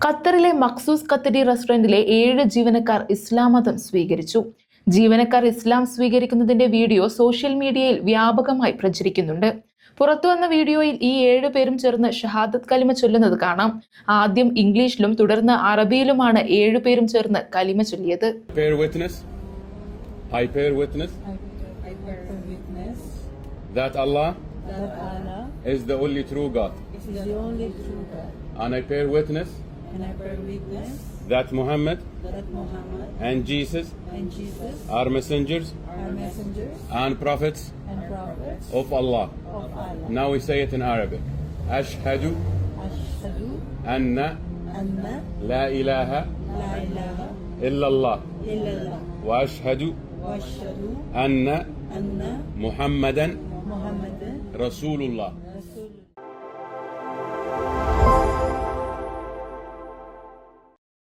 ഖത്തറിലെ മഖ്സൂസ് ഖത്തരി റെസ്റ്റോറന്റിലെ 7 ജീവനക്കാർ ഇസ്ലാം മതം സ്വീകരിച്ചു. ജീവനക്കാർ ഇസ്ലാം സ്വീകരിക്കുന്നതിന്റെ വീഡിയോ സോഷ്യൽ മീഡിയയിൽ വ്യാപകമായി പ്രചരിക്കുന്നുണ്ട്. പുറത്തുവന്ന വീഡിയോയിൽ ഈ 7 പേരും ചേർന്ന് ഷഹാദത്ത് കലിമ ചൊല്ലുന്നത് കാണാം. ആദ്യം ഇംഗ്ലീഷിലും തുടർന്ന് അറബിയിലുമാണ് 7 പേരും ചേർന്ന് കലിമ ചൊല്ലിയത്. I bear witness that Allah is the only true God. And I bear witness that Muhammad and Jesus are messengers and prophets of Allah. Now we say it in Arabic. Ashhadu anna la ilaha illallah wa ashhadu anna Muhammadan Rasulullah.